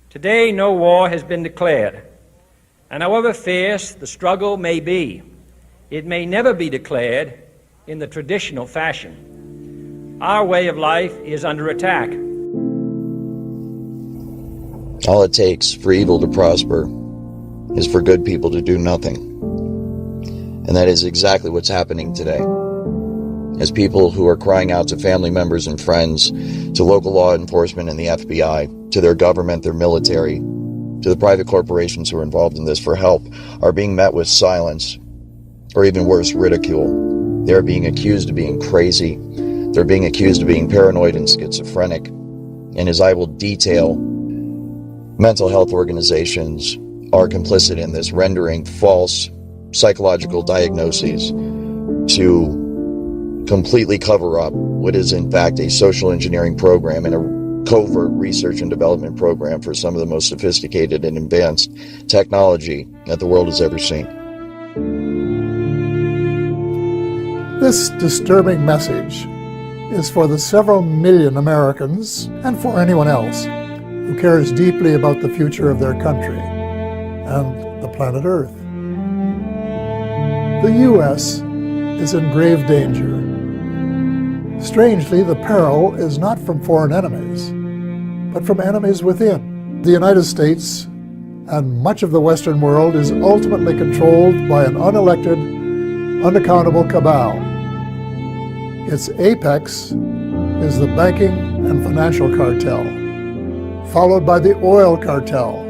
Today, no war has been declared, and however fierce the struggle may be, it may never be declared in the traditional fashion. Our way of life is under attack. All it takes for evil to prosper is for good people to do nothing. And that is exactly what's happening today. As people who are crying out to family members and friends, to local law enforcement and the FBI, to their government, their military, to the private corporations who are involved in this for help, are being met with silence, or even worse, ridicule. They're being accused of being crazy. They're being accused of being paranoid and schizophrenic. And as I will detail, mental health organizations are complicit in this, rendering false psychological diagnoses to completely cover up what is in fact a social engineering program and a covert research and development program for some of the most sophisticated and advanced technology that the world has ever seen. This disturbing message is for the several million Americans and for anyone else who cares deeply about the future of their country and the planet Earth. The U.S. is in grave danger. Strangely, the peril is not from foreign enemies, but from enemies within. The United States and much of the Western world is ultimately controlled by an unelected, unaccountable cabal. Its apex is the banking and financial cartel, followed by the oil cartel,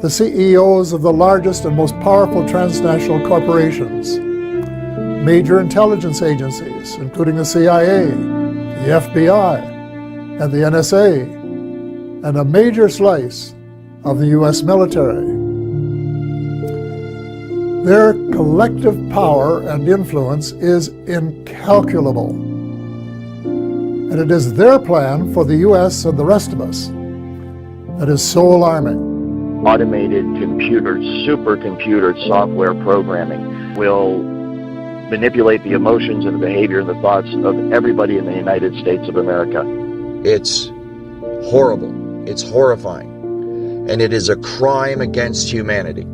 the CEOs of the largest and most powerful transnational corporations, major intelligence agencies, including the CIA, the FBI, and the NSA, and a major slice of the U.S. military. Their collective power and influence is incalculable, and it is their plan for the U.S. and the rest of us that is so alarming. Automated computers, supercomputer software programming will manipulate the emotions and the behavior and the thoughts of everybody in the United States of America. It's horrible. It's horrifying. And it is a crime against humanity.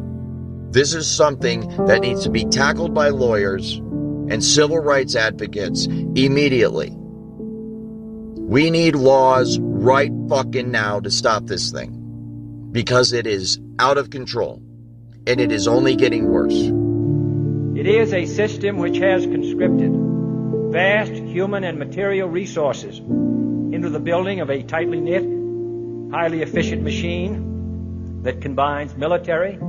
This is something that needs to be tackled by lawyers and civil rights advocates immediately. We need laws right fucking now to stop this thing, because it is out of control and it is only getting worse. It is a system which has conscripted vast human and material resources into the building of a tightly knit, highly efficient machine that combines military,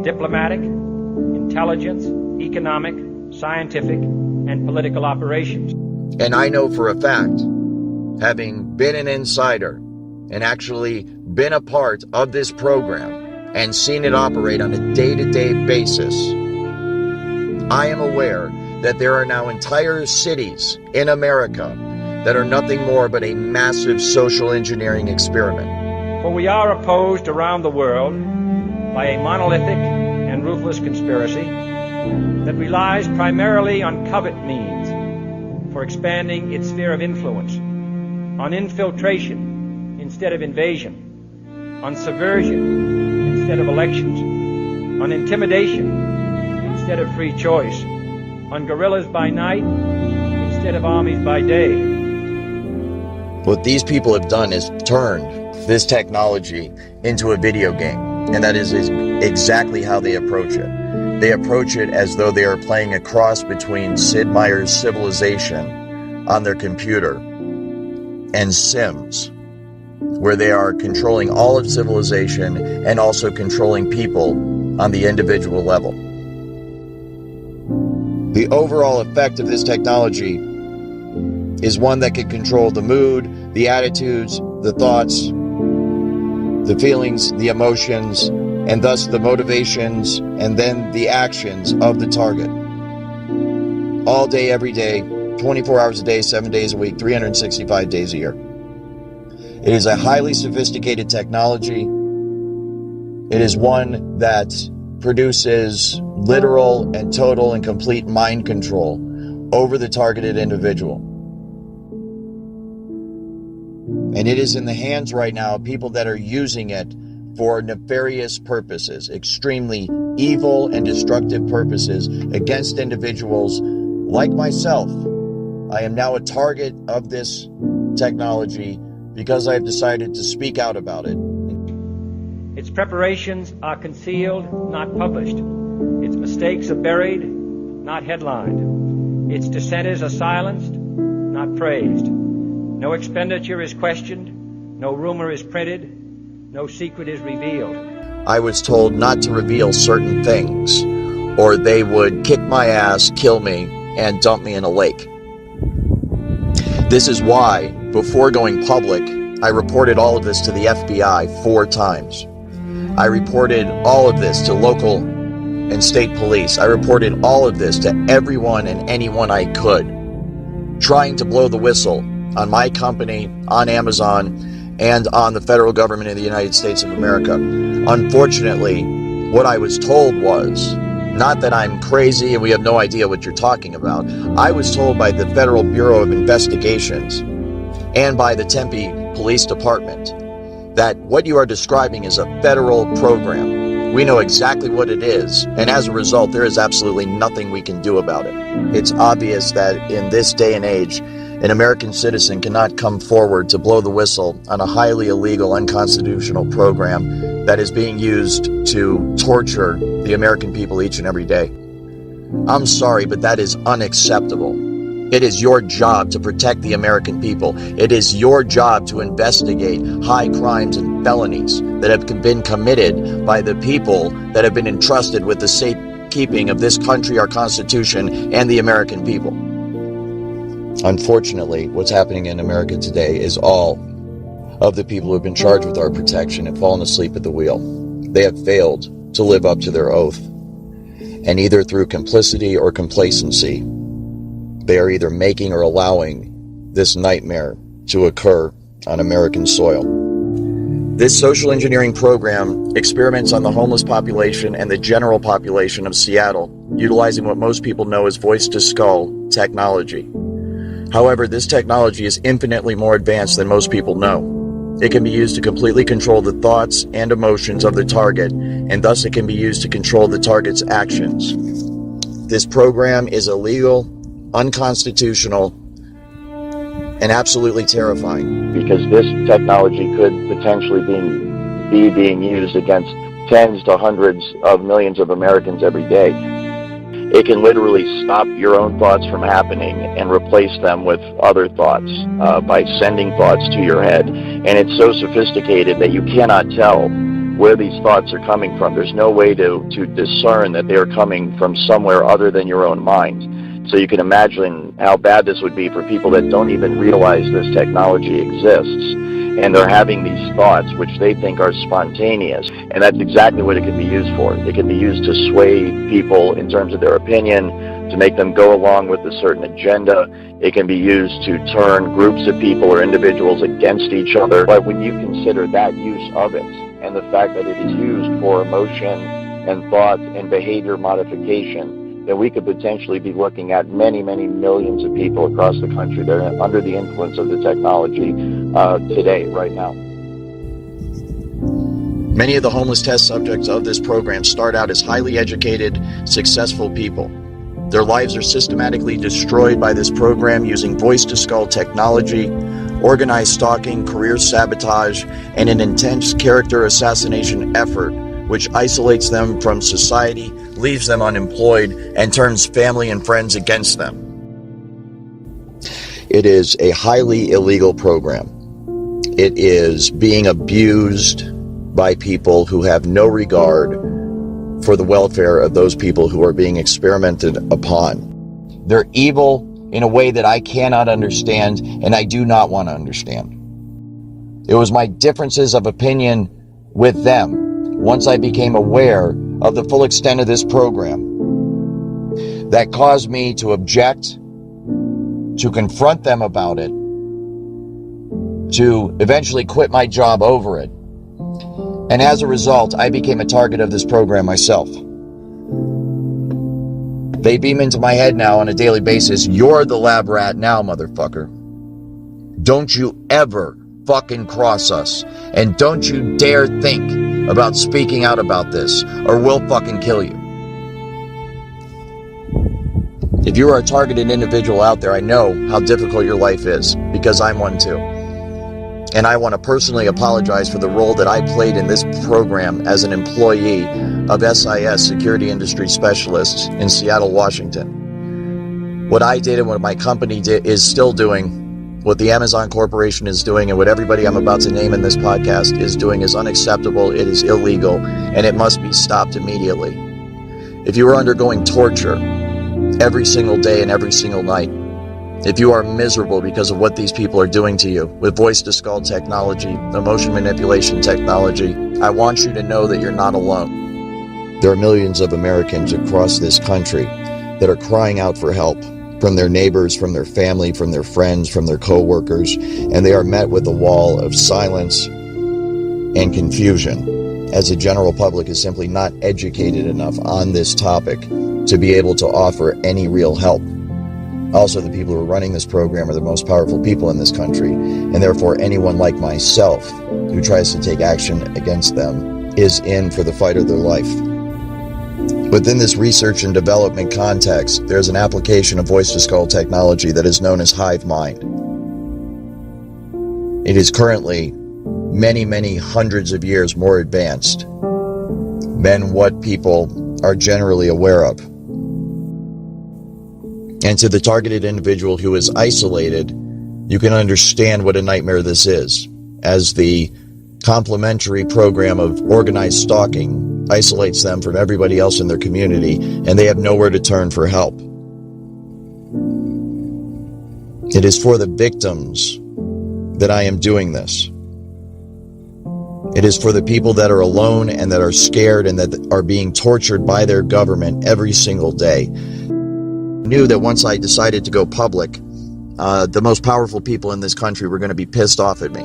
diplomatic, intelligence, economic, scientific, and political operations. And I know for a fact, having been an insider and actually been a part of this program and seen it operate on a day-to-day basis, I am aware that there are now entire cities in America that are nothing more but a massive social engineering experiment. For we are opposed around the world by a monolithic and ruthless conspiracy that relies primarily on covert means for expanding its sphere of influence, on infiltration instead of invasion, on subversion instead of elections, on intimidation instead of free choice, on guerrillas by night instead of armies by day. What these people have done is turned this technology into a video game, and that is exactly how they approach it. They approach it as though they are playing a cross between Sid Meier's Civilization on their computer and Sims, where they are controlling all of civilization and also controlling people on the individual level. The overall effect of this technology is one that can control the mood, the attitudes, the thoughts, the feelings, the emotions, and thus the motivations and then the actions of the target. All day, every day, 24 hours a day, 7 days a week, 365 days a year. It is a highly sophisticated technology. It is one that produces literal and total and complete mind control over the targeted individual. And it is in the hands right now of people that are using it for nefarious purposes, extremely evil and destructive purposes against individuals like myself. I am now a target of this technology because I have decided to speak out about it. Its preparations are concealed, not published. Its mistakes are buried, not headlined. Its dissenters are silenced, not praised. No expenditure is questioned, no rumor is printed, no secret is revealed. I was told not to reveal certain things, or they would kick my ass, kill me, and dump me in a lake. This is why, before going public, I reported all of this to the FBI 4 times. I reported all of this to local and state police. I reported all of this to everyone and anyone I could, trying to blow the whistle on my company, on Amazon, and on the federal government of the United States of America. Unfortunately, what I was told was, not that I'm crazy and we have no idea what you're talking about. I was told by the Federal Bureau of Investigations and by the Tempe Police Department that what you are describing is a federal program. We know exactly what it is, and as a result, there is absolutely nothing we can do about it. It's obvious that in this day and age, an American citizen cannot come forward to blow the whistle on a highly illegal, unconstitutional program that is being used to torture the American people each and every day. I'm sorry, but that is unacceptable. It is your job to protect the American people. It is your job to investigate high crimes and felonies that have been committed by the people that have been entrusted with the safekeeping of this country, our Constitution, and the American people. Unfortunately, what's happening in America today is all of the people who have been charged with our protection have fallen asleep at the wheel. They have failed to live up to their oath. And either through complicity or complacency, they are either making or allowing this nightmare to occur on American soil. This social engineering program experiments on the homeless population and the general population of Seattle, utilizing what most people know as voice-to-skull technology. However, this technology is infinitely more advanced than most people know. It can be used to completely control the thoughts and emotions of the target, and thus it can be used to control the target's actions. This program is illegal, unconstitutional, and absolutely terrifying. Because this technology could potentially be being used against tens to hundreds of millions of Americans every day. It can literally stop your own thoughts from happening and replace them with other thoughts by sending thoughts to your head. And it's so sophisticated that you cannot tell where these thoughts are coming from. There's no way to discern that they're coming from somewhere other than your own mind. So you can imagine how bad this would be for people that don't even realize this technology exists. And they're having these thoughts which they think are spontaneous. And that's exactly what it can be used for. It can be used to sway people in terms of their opinion, to make them go along with a certain agenda. It can be used to turn groups of people or individuals against each other. But when you consider that use of it, and the fact that it is used for emotion and thought and behavior modification, then we could potentially be looking at many, many millions of people across the country that are under the influence of the technology today, right now. Many of the homeless test subjects of this program start out as highly educated, successful people. Their lives are systematically destroyed by this program using voice-to-skull technology, organized stalking, career sabotage, and an intense character assassination effort which isolates them from society, leaves them unemployed, and turns family and friends against them. It is a highly illegal program. It is being abused by people who have no regard for the welfare of those people who are being experimented upon. They're evil in a way that I cannot understand, and I do not want to understand. It was my differences of opinion with them, once I became aware of the full extent of this program, that caused me to object, to confront them about it, to eventually quit my job over it. And as a result, I became a target of this program myself. They beam into my head now on a daily basis, "You're the lab rat now, motherfucker. Don't you ever fucking cross us. And don't you dare think about speaking out about this, or we'll fucking kill you. If you are a targeted individual out there, I know how difficult your life is, because I'm one too. And I want to personally apologize for the role that I played in this program as an employee of SIS, Security Industry Specialists in Seattle, Washington. What I did and what my company is still doing, what the Amazon Corporation is doing, and what everybody I'm about to name in this podcast is doing is unacceptable, it is illegal, and it must be stopped immediately. If you are undergoing torture every single day and every single night, if you are miserable because of what these people are doing to you with voice-to-skull technology, emotion manipulation technology, I want you to know that you're not alone. There are millions of Americans across this country that are crying out for help from their neighbors, from their family, from their friends, from their co-workers, and they are met with a wall of silence and confusion, as the general public is simply not educated enough on this topic to be able to offer any real help. Also, the people who are running this program are the most powerful people in this country, and therefore anyone like myself who tries to take action against them is in for the fight of their life. Within this research and development context, there's an application of voice-to-skull technology that is known as hive mind. It is currently many, many hundreds of years more advanced than what people are generally aware of. And to the targeted individual who is isolated, you can understand what a nightmare this is, as the complementary program of organized stalking isolates them from everybody else in their community, and they have nowhere to turn for help. It is for the victims that I am doing this. It is for the people that are alone and that are scared and that are being tortured by their government every single day. I knew that once I decided to go public, the most powerful people in this country were going to be pissed off at me.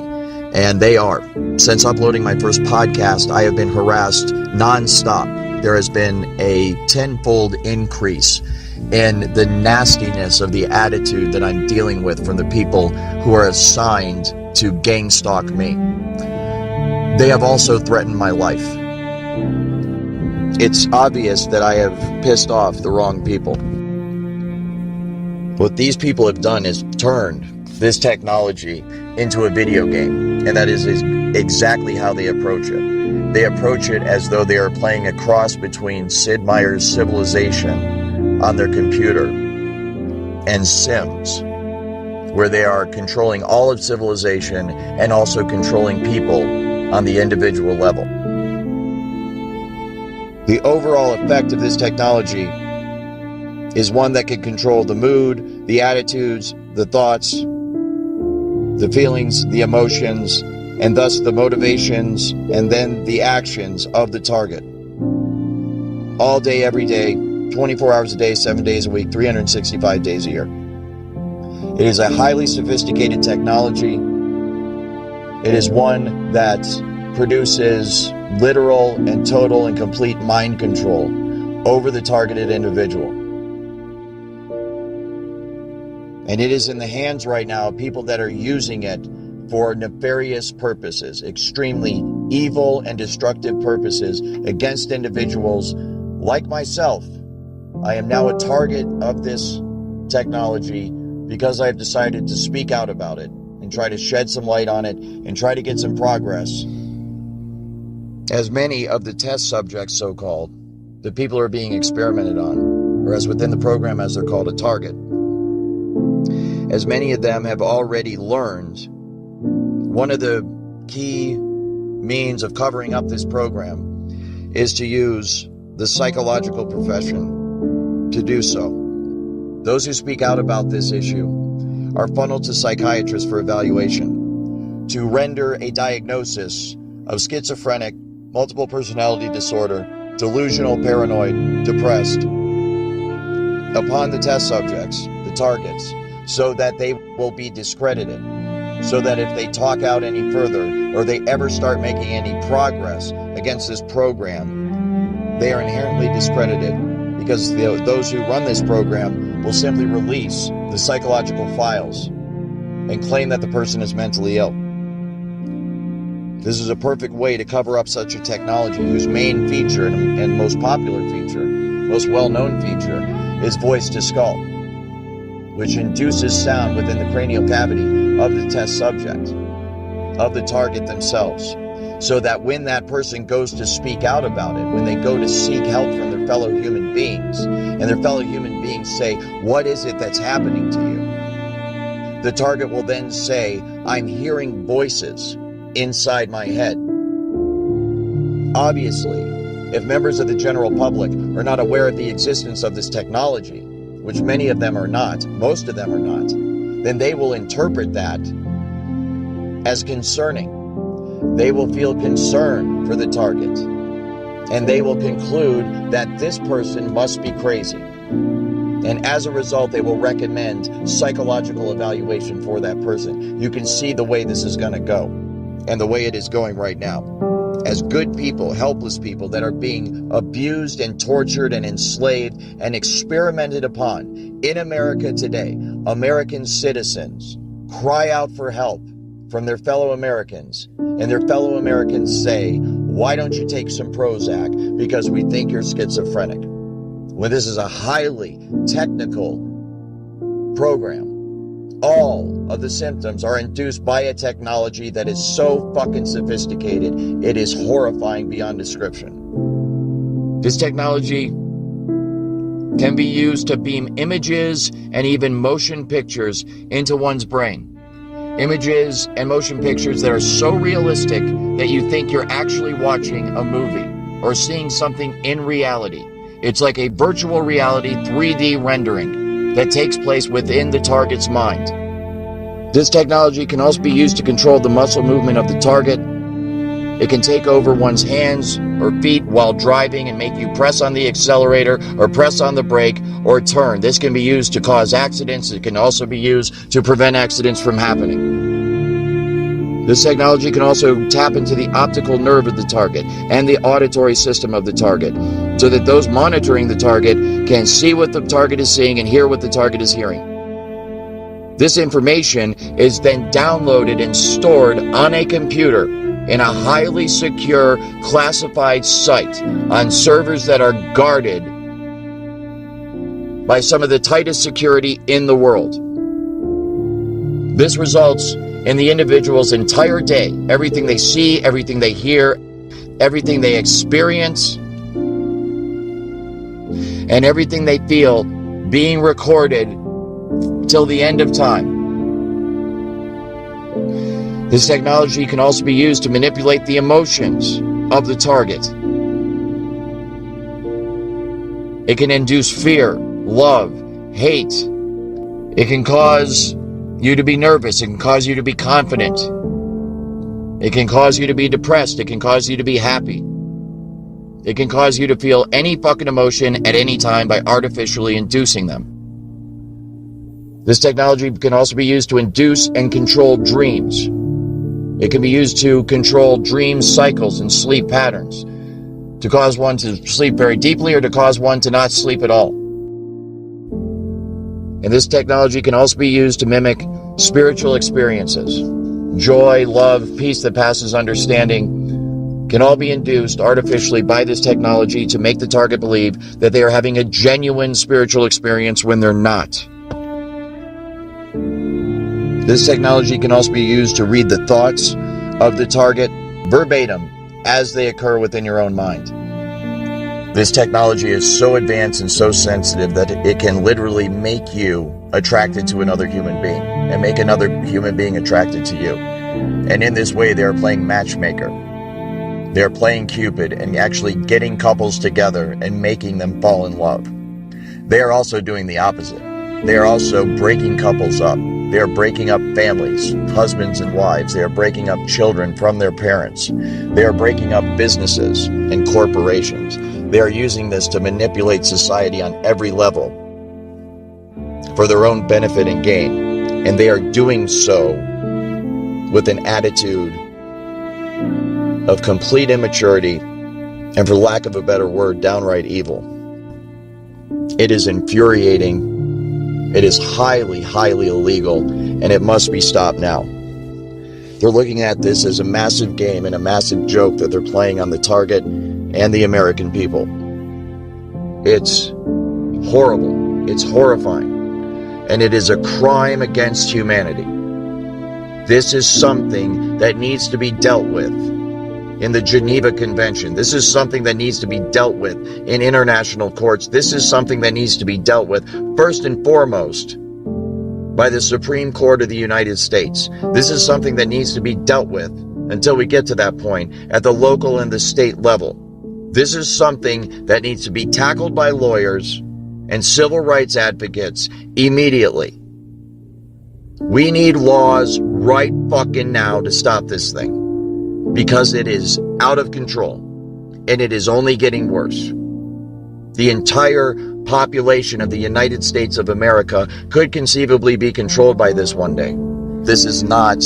And they are. Since uploading my first podcast, I have been harassed nonstop. There has been a tenfold increase in the nastiness of the attitude that I'm dealing with from the people who are assigned to gang stalk me. They have also threatened my life. It's obvious that I have pissed off the wrong people. What these people have done is turned this technology into a video game, and that is exactly how they approach it. They approach it as though they are playing a cross between Sid Meier's Civilization on their computer and Sims, where they are controlling all of civilization and also controlling people on the individual level. The overall effect of this technology is one that can control the mood, the attitudes, the thoughts, the feelings, the emotions, and thus the motivations and then the actions of the target. All day, every day, 24 hours a day, 7 days a week, 365 days a year. It is a highly sophisticated technology. It is one that produces literal and total and complete mind control over the targeted individual. And it is in the hands right now of people that are using it for nefarious purposes, extremely evil and destructive purposes against individuals like myself. I am now a target of this technology because I've decided to speak out about it and try to shed some light on it and try to get some progress. As many of the test subjects, so-called, the people are being experimented on, or as within the program as they're called, a target, as many of them have already learned, one of the key means of covering up this program is to use the psychological profession to do so. Those who speak out about this issue are funneled to psychiatrists for evaluation to render a diagnosis of schizophrenic, multiple personality disorder, delusional, paranoid, depressed upon the test subjects, the targets, so that they will be discredited, so that if they talk out any further or they ever start making any progress against this program, they are inherently discredited because those who run this program will simply release the psychological files and claim that the person is mentally ill. This is a perfect way to cover up such a technology whose main feature and most popular feature, most well-known feature, is voice to skull, which induces sound within the cranial cavity of the test subject, of the target themselves, so that when that person goes to speak out about it, when they go to seek help from their fellow human beings, and their fellow human beings say, "What is it that's happening to you?" The target will then say, "I'm hearing voices inside my head." Obviously, if members of the general public are not aware of the existence of this technology, which many of them are not, most of them are not, then they will interpret that as concerning. They will feel concern for the target, and they will conclude that this person must be crazy. And as a result, they will recommend psychological evaluation for that person. You can see the way this is going to go, and the way it is going right now. As good people, helpless people that are being abused and tortured and enslaved and experimented upon in America today, American citizens cry out for help from their fellow Americans, and their fellow Americans say, "Why don't you take some Prozac? Because we think you're schizophrenic." When this is a highly technical program, all of the symptoms are induced by a technology that is so fucking sophisticated, it is horrifying beyond description. This technology can be used to beam images and even motion pictures into one's brain. Images and motion pictures that are so realistic that you think you're actually watching a movie or seeing something in reality. It's like a virtual reality 3D rendering that takes place within the target's mind. This technology can also be used to control the muscle movement of the target. It can take over one's hands or feet while driving and make you press on the accelerator or press on the brake or turn. This can be used to cause accidents. It can also be used to prevent accidents from happening. This technology can also tap into the optical nerve of the target and the auditory system of the target, so that those monitoring the target can see what the target is seeing and hear what the target is hearing. This information is then downloaded and stored on a computer in a highly secure, classified site on servers that are guarded by some of the tightest security in the world. This results in the individual's entire day, everything they see, everything they hear, everything they experience, and everything they feel being recorded till the end of time. This technology can also be used to manipulate the emotions of the target. It can induce fear, love, hate. It can cause you to be nervous. It can cause you to be confident. It can cause you to be depressed. It can cause you to be happy. It can cause you to feel any fucking emotion at any time by artificially inducing them. This technology can also be used to induce and control dreams. It can be used to control dream cycles and sleep patterns, to cause one to sleep very deeply or to cause one to not sleep at all. And this technology can also be used to mimic spiritual experiences. Joy, love, peace that passes understanding can all be induced artificially by this technology to make the target believe that they are having a genuine spiritual experience when they're not. This technology can also be used to read the thoughts of the target verbatim as they occur within your own mind. This technology is so advanced and so sensitive that it can literally make you attracted to another human being and make another human being attracted to you. And in this way, they are playing matchmaker. They're playing Cupid and actually getting couples together and making them fall in love. They are also doing the opposite. They are also breaking couples up. They are breaking up families, husbands and wives. They are breaking up children from their parents. They are breaking up businesses and corporations. They are using this to manipulate society on every level for their own benefit and gain. And they are doing so with an attitude of complete immaturity and, for lack of a better word, downright evil. It is infuriating. It is highly, highly illegal, and it must be stopped now. They're looking at this as a massive game and a massive joke that they're playing on the target and the American people. It's horrible. It's horrifying. And it is a crime against humanity. This is something that needs to be dealt with in the Geneva Convention. This is something that needs to be dealt with in international courts. This is something that needs to be dealt with first and foremost by the Supreme Court of the United States. This is something that needs to be dealt with until we get to that point at the local and the state level. This is something that needs to be tackled by lawyers and civil rights advocates immediately. We need laws right fucking now to stop this thing, because it is out of control and it is only getting worse. The entire population of the United States of America could conceivably be controlled by this one day. This is not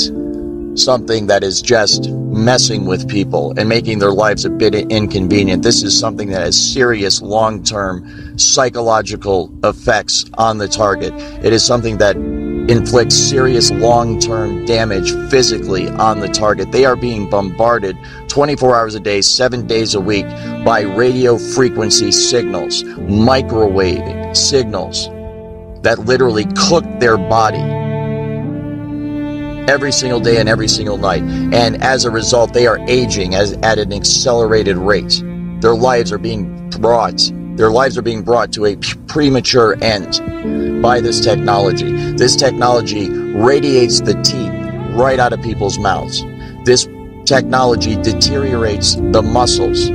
something that is just messing with people and making their lives a bit inconvenient. This is something that has serious long-term psychological effects on the target. It is something that inflicts serious long-term damage physically on the target. They are being bombarded 24 hours a day, 7 days a week by radio frequency signals, microwave signals that literally cook their body every single day and every single night. And as a result, they are aging at an accelerated rate. Their lives are being brought to a premature end by this technology. This technology radiates the teeth right out of people's mouths. This technology deteriorates the muscles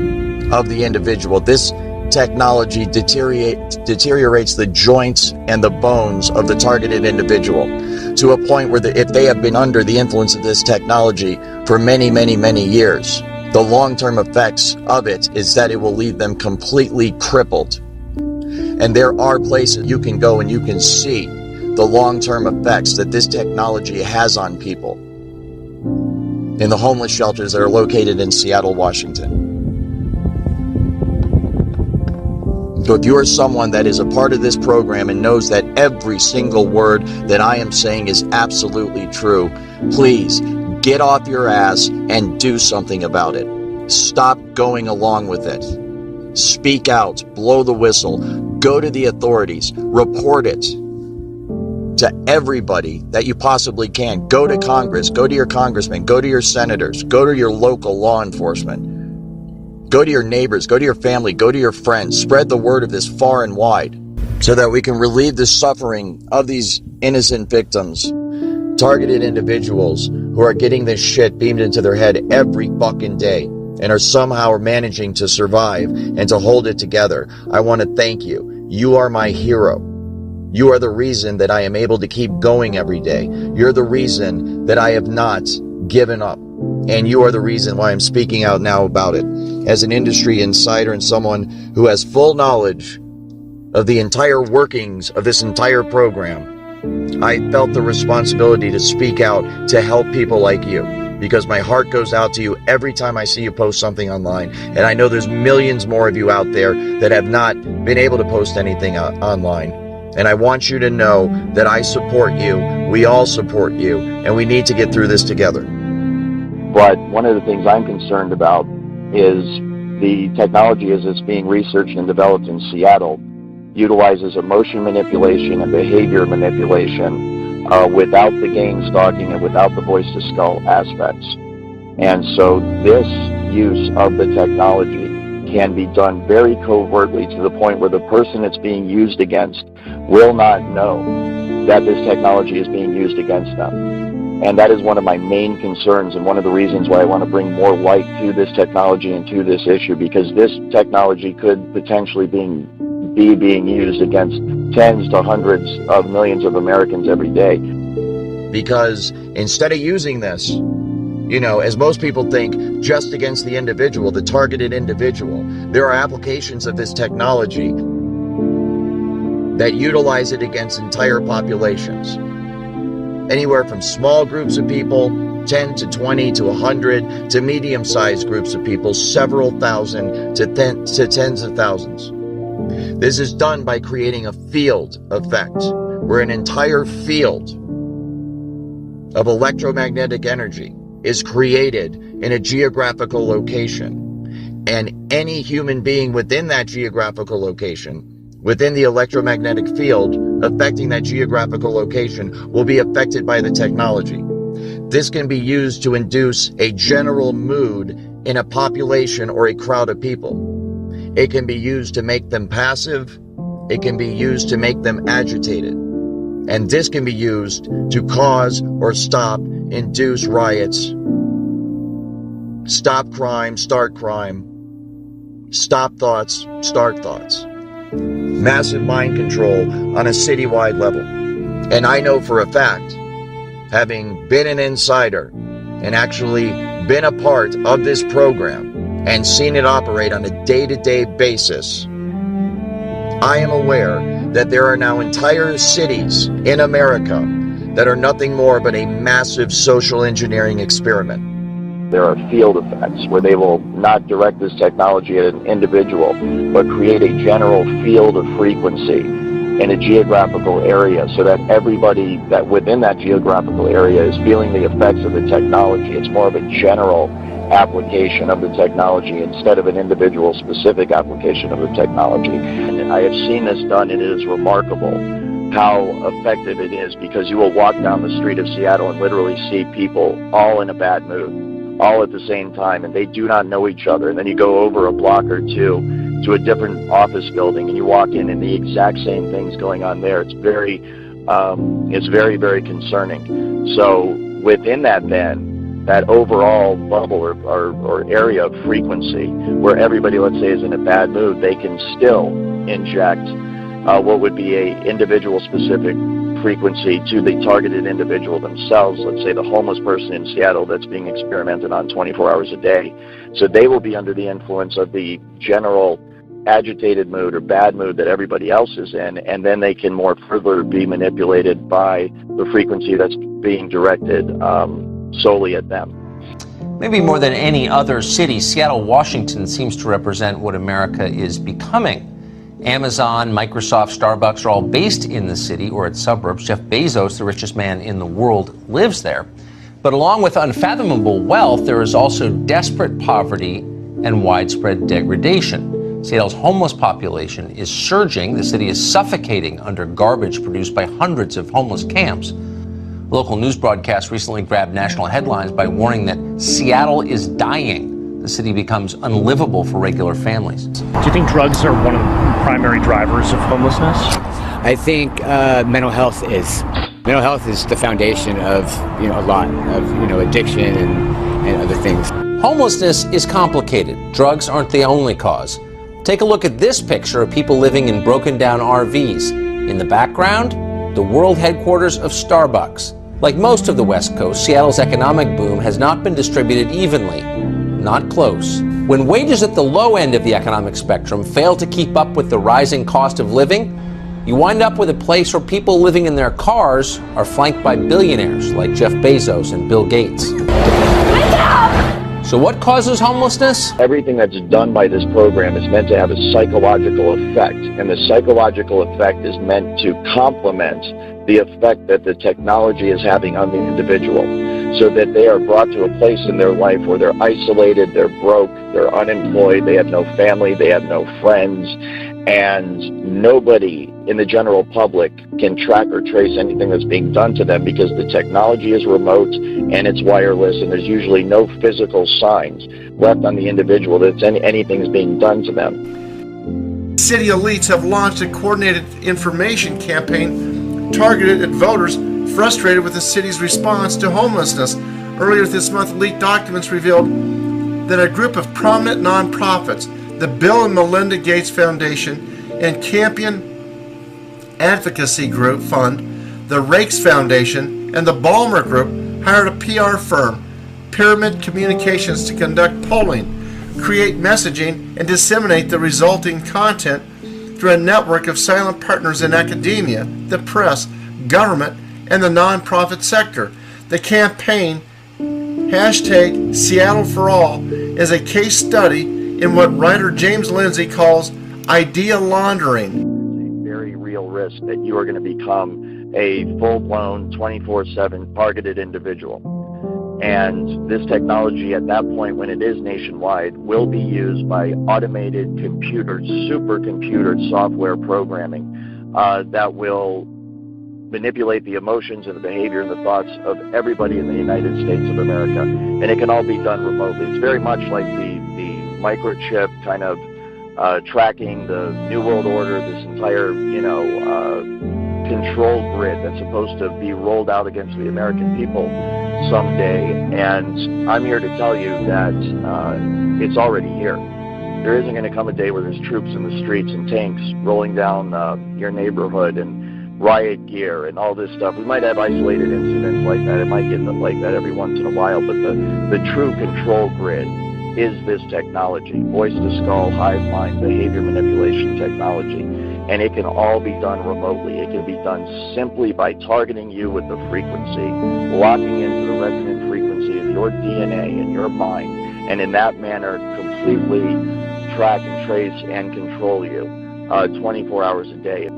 of the individual. This technology deteriorates the joints and the bones of the targeted individual to a point where if they have been under the influence of this technology for many, many, many years, the long-term effects of it is that it will leave them completely crippled. And there are places you can go and you can see the long-term effects that this technology has on people in the homeless shelters that are located in Seattle, Washington. So if you are someone that is a part of this program and knows that every single word that I am saying is absolutely true, please get off your ass and do something about it. Stop going along with it. Speak out, blow the whistle, go to the authorities, report it to everybody that you possibly can. Go to Congress, go to your congressmen, go to your senators, go to your local law enforcement. Go to your neighbors, go to your family, go to your friends. Spread the word of this far and wide so that we can relieve the suffering of these innocent victims, targeted individuals who are getting this shit beamed into their head every fucking day and are somehow managing to survive and to hold it together. I want to thank you. You are my hero. You are the reason that I am able to keep going every day. You're the reason that I have not given up. And you are the reason why I'm speaking out now about it. As an industry insider and someone who has full knowledge of the entire workings of this entire program, I felt the responsibility to speak out to help people like you, because my heart goes out to you every time I see you post something online. And I know there's millions more of you out there that have not been able to post anything online. And I want you to know that I support you, we all support you, and we need to get through this together. But one of the things I'm concerned about is the technology as it's being researched and developed in Seattle utilizes emotion manipulation and behavior manipulation without the game stalking and without the voice-to-skull aspects. And so this use of the technology can be done very covertly to the point where the person it's being used against will not know that this technology is being used against them. And that is one of my main concerns and one of the reasons why I want to bring more light to this technology and to this issue, because this technology could potentially be being used against tens to hundreds of millions of Americans every day. Because instead of using this, as most people think, just against the individual, the targeted individual, there are applications of this technology that utilize it against entire populations. Anywhere from small groups of people, 10 to 20 to 100, to medium-sized groups of people, several thousand to tens of thousands. This is done by creating a field effect, where an entire field of electromagnetic energy is created in a geographical location. And any human being within that geographical location, within the electromagnetic field affecting that geographical location, will be affected by the technology. This can be used to induce a general mood in a population or a crowd of people. It can be used to make them passive. It can be used to make them agitated. And this can be used to cause or stop, induce riots, stop crime, start crime, stop thoughts, start thoughts. Massive mind control on a citywide level. And I know for a fact, having been an insider and actually been a part of this program and seen it operate on a day-to-day basis, I am aware that there are now entire cities in America that are nothing more but a massive social engineering experiment. There are field effects where they will not direct this technology at an individual, but create a general field of frequency in a geographical area so that everybody that within that geographical area is feeling the effects of the technology. It's more of a general application of the technology instead of an individual specific application of the technology. And I have seen this done, and it is remarkable how effective it is, because you will walk down the street of Seattle and literally see people all in a bad mood, all at the same time, and they do not know each other. And then you go over a block or two to a different office building, and you walk in, and the exact same thing's going on there. It's very, very concerning. So within that, then, that overall bubble or area of frequency where everybody, let's say, is in a bad mood, they can still inject what would be a individual specific frequency to the targeted individual themselves. Let's say the homeless person in Seattle that's being experimented on 24 hours a day. So they will be under the influence of the general agitated mood or bad mood that everybody else is in, and then they can more further be manipulated by the frequency that's being directed solely at them. Maybe more than any other city, Seattle, Washington seems to represent what America is becoming. Amazon, Microsoft, Starbucks are all based in the city or its suburbs. Jeff Bezos, the richest man in the world, lives there. But along with unfathomable wealth, there is also desperate poverty and widespread degradation. Seattle's homeless population is surging. The city is suffocating under garbage produced by hundreds of homeless camps. A local news broadcast recently grabbed national headlines by warning that Seattle is dying. The city becomes unlivable for regular families. Do you think drugs are one of the primary drivers of homelessness? I think mental health is. Mental health is the foundation of a lot of addiction and other things. Homelessness is complicated. Drugs aren't the only cause. Take a look at this picture of people living in broken down RVs. In the background, the world headquarters of Starbucks. Like most of the West Coast, Seattle's economic boom has not been distributed evenly. Not close. When wages at the low end of the economic spectrum fail to keep up with the rising cost of living, you wind up with a place where people living in their cars are flanked by billionaires like Jeff Bezos and Bill Gates. So what causes homelessness? Everything that's done by this program is meant to have a psychological effect, and the psychological effect is meant to complement the effect that the technology is having on the individual, so that they are brought to a place in their life where they're isolated, they're broke, they're unemployed, they have no family, they have no friends, and nobody in the general public can track or trace anything that's being done to them, because the technology is remote and it's wireless, and there's usually no physical signs left on the individual that anything is being done to them. City elites have launched a coordinated information campaign targeted at voters frustrated with the city's response to homelessness. Earlier this month, leaked documents revealed that a group of prominent nonprofits, the Bill and Melinda Gates Foundation and Campion Advocacy Group Fund, the Rakes Foundation, and the Ballmer Group hired a PR firm, Pyramid Communications, to conduct polling, create messaging, and disseminate the resulting content through a network of silent partners in academia, the press, government, and the nonprofit sector. The campaign, hashtag Seattle for All, is a case study in what writer James Lindsay calls idea laundering. Very real risk that you are going to become a full-blown 24/7 targeted individual. And this technology at that point, when it is nationwide, will be used by automated computer, supercomputer software programming that will manipulate the emotions and the behavior and the thoughts of everybody in the United States of America. And it can all be done remotely. It's very much like the microchip kind of tracking the New World Order, this entire, control grid that's supposed to be rolled out against the American people someday. And I'm here to tell you that it's already here. There isn't going to come a day where there's troops in the streets and tanks rolling down your neighborhood and riot gear and all this stuff. We might have isolated incidents like that. It might get like that every once in a while, but the true control grid is this technology, voice-to-skull, hive mind, behavior manipulation technology. And it can all be done remotely. It can be done simply by targeting you with the frequency, locking into the resonant frequency of your DNA and your mind, and in that manner completely track and trace and control you 24 hours a day.